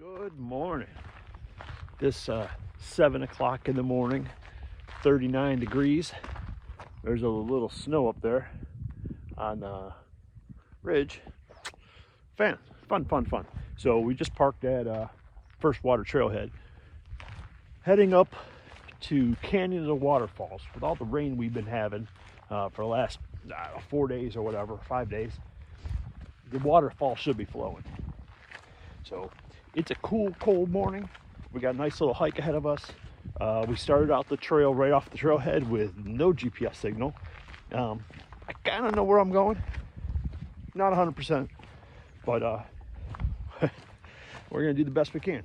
Good morning. This 7 o'clock in the morning, 39 degrees. There's a little snow up there on the ridge. Fun. So we just parked at First Water Trailhead, heading up to Canyon of the Waterfalls. With all the rain we've been having for the last 4 days or whatever, 5 days, the waterfall should be flowing. So it's a cool, cold morning. We got a nice little hike ahead of us. We started out the trail right off the trailhead with no GPS signal. I kind of know where I'm going. Not 100%, but we're going to do the best we can.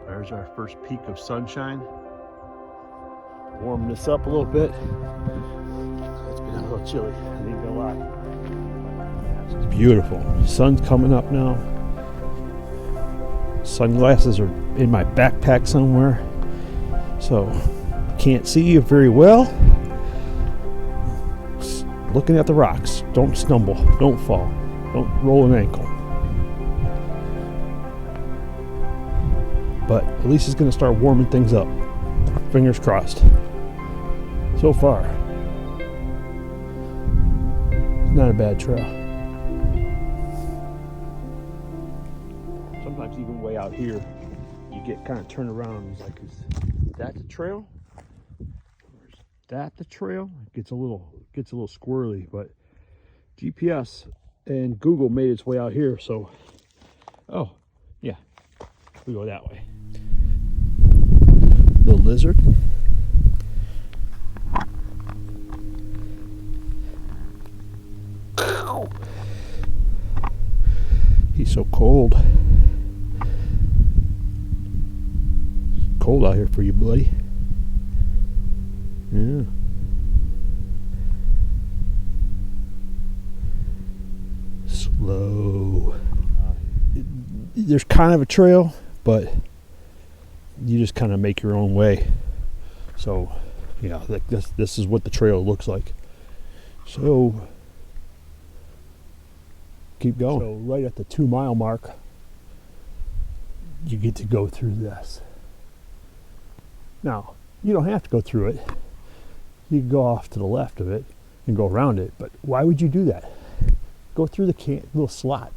There's our first peak of sunshine. Warming this up a little bit. It's been a little chilly, I ain't gonna lie. It's beautiful. Sun's coming up now. Sunglasses are in my backpack somewhere, so can't see you very well. Just looking at the rocks. Don't stumble, don't fall, don't roll an ankle. But at least it's going to start warming things up. Fingers crossed. So far, it's not a bad trail. Sometimes even way out here, you get kind of turned around and it's like, is that the trail? Or is that the trail? It gets a little squirrely, but GPS and Google made its way out here, so oh yeah, we go that way. Little lizard. He's so cold. It's cold out here for you, buddy. Yeah. Slow. There's kind of a trail, but you just kind of make your own way. So yeah, like this is what the trail looks like. So keep going. So right at the 2 mile mark, you get to go through this. Now you don't have to go through it. You can go off to the left of it and go around it, but why would you do that? Go through the little slot.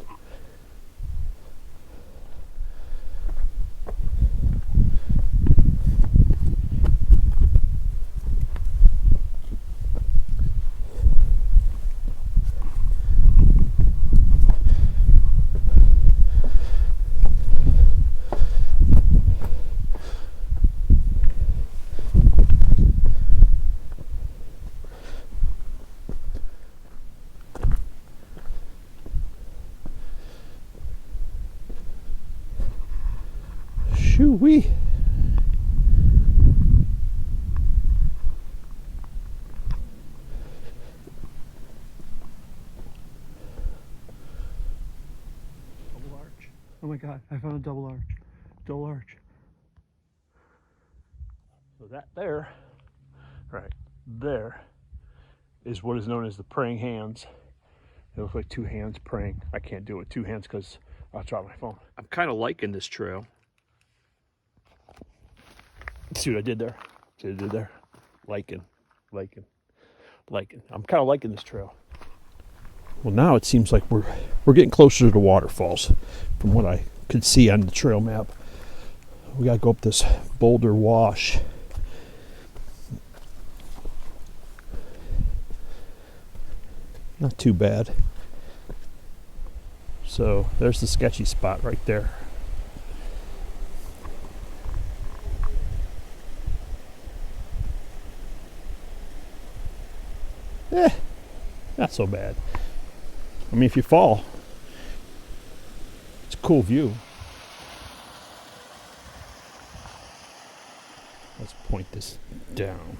Shoo-wee. Double arch. Oh my God, I found a double arch. Double arch. So that there, right there, is what is known as the praying hands. It looks like two hands praying. I can't do it with two hands because I'll drop my phone. I'm kind of liking this trail. See what I did there? See what I did there? Liking. I'm kind of liking this trail. Well, now it seems like we're getting closer to the waterfalls from what I could see on the trail map. We got to go up this boulder wash. Not too bad. So there's the sketchy spot right there. Not so bad. I mean, if you fall, it's a cool view. Let's point this down.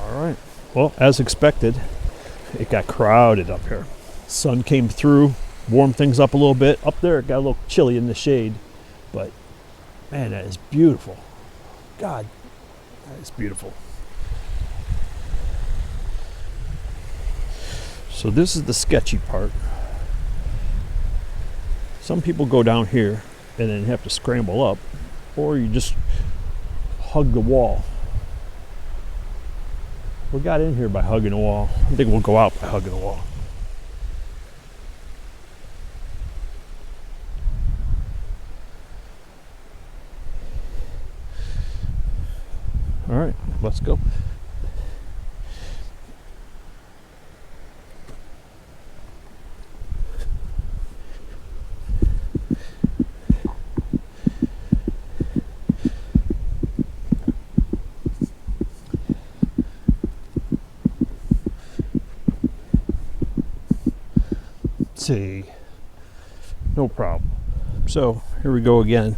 Alright, well, as expected, it got crowded up here. Sun came through, warmed things up a little bit. Up there it got a little chilly in the shade, but man, that is beautiful. God, that is beautiful. So this is the sketchy part. Some people go down here and then have to scramble up, or you just hug the wall. We got in here by hugging a wall. I think we'll go out by hugging a wall. All right, let's go. See, no problem. So here we go again.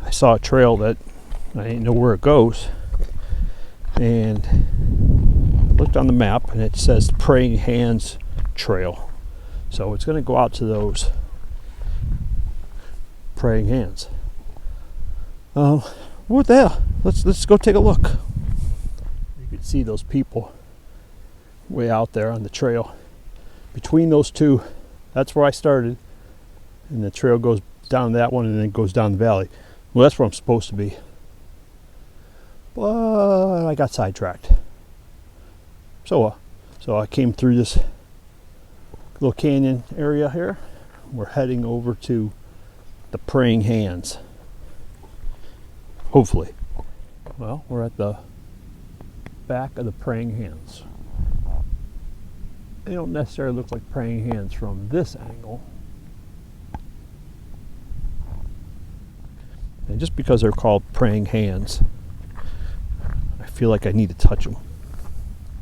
I saw a trail that I didn't know where it goes, and I looked on the map and it says Praying Hands Trail. So it's going to go out to those praying hands. What the hell? Let's go take a look. You can see those people way out there on the trail. Between those two, that's where I started, and the trail goes down that one and then goes down the valley. Well, that's where I'm supposed to be, but I got sidetracked. So I came through this little canyon area here. We're heading over to the Praying Hands, hopefully. Well, we're at the back of the Praying Hands. They don't necessarily look like praying hands from this angle. And just because they're called praying hands, I feel like I need to touch them.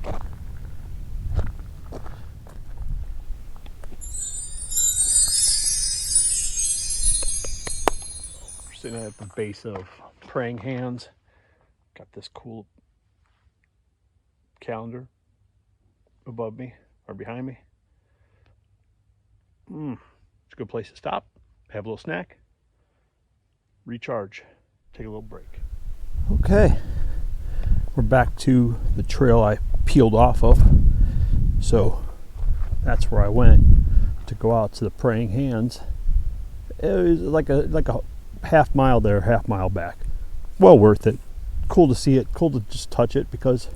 We're sitting at the base of Praying Hands. Got this cool calendar above me. Or behind me. It's a good place to stop, have a little snack, recharge, take a little break. Okay, we're back to the trail I peeled off of. So that's where I went to go out to the Praying Hands. It was like a half mile there, half mile back. Well worth it. Cool to see it, cool to just touch it, because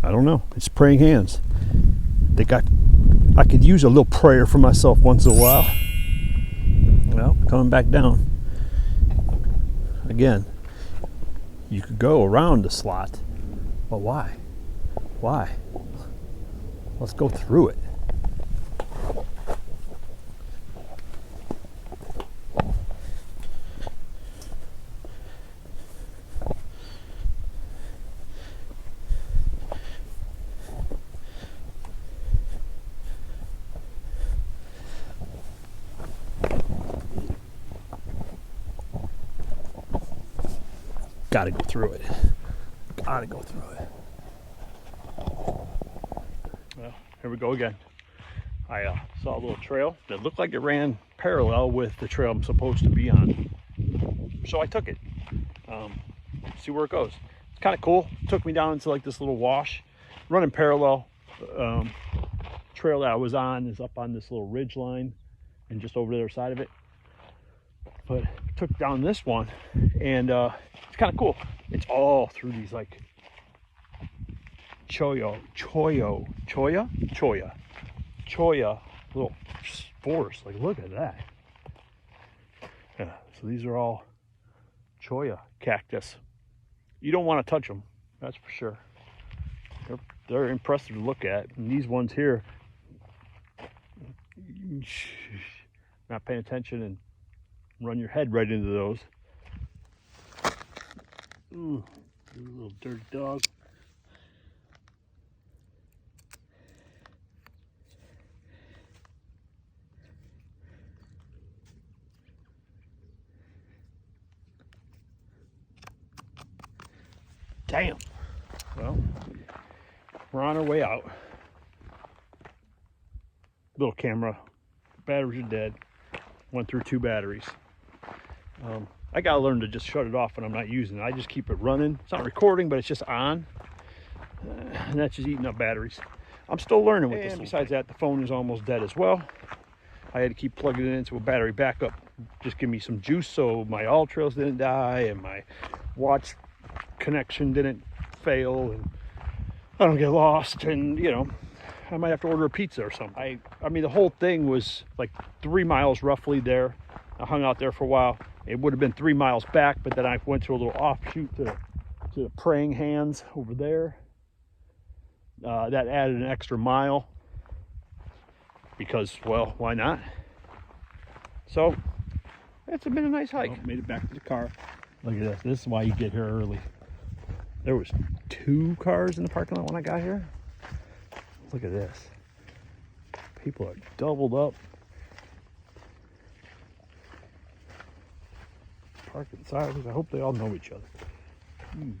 I don't know, it's Praying Hands. I could use a little prayer for myself once in a while. Well, coming back down. Again, you could go around the slot, but why? Why? Let's go through it. Gotta go through it. Gotta go through it. Well, here we go again. I saw a little trail that looked like it ran parallel with the trail I'm supposed to be on. So I took it. See where it goes. It's kind of cool. It took me down into like this little wash. Running parallel. Trail that I was on is up on this little ridge line and just over the other side of it. but took down this one, and it's kind of cool. It's all through these like choya little spores. Like, look at that. Yeah, so these are all choya cactus. You don't want to touch them, that's for sure. They're impressive to look at. And these ones here, not paying attention and run your head right into those. Ooh, you little dirty dog. Damn. Well, we're on our way out. Little camera, batteries are dead. Went through 2 batteries. I gotta learn to just shut it off when I'm not using it. I just keep it running. It's not recording, but it's just on. And that's just eating up batteries. I'm still learning with this. Besides that, the phone is almost dead as well. I had to keep plugging it into a battery backup. Just give me some juice so my all trails didn't die and my watch connection didn't fail and I don't get lost, and you know, I might have to order a pizza or something. I mean, the whole thing was like 3 miles roughly there. I hung out there for a while. It would have been 3 miles back, but then I went to a little offshoot to the Praying Hands over there. That added an extra mile because, well, why not? So it's been a nice hike. Well, made it back to the car. Look at this. This is why you get here early. There was 2 cars in the parking lot when I got here. Look at this. People are doubled up. Parking sideways. I hope they all know each other. Jeez.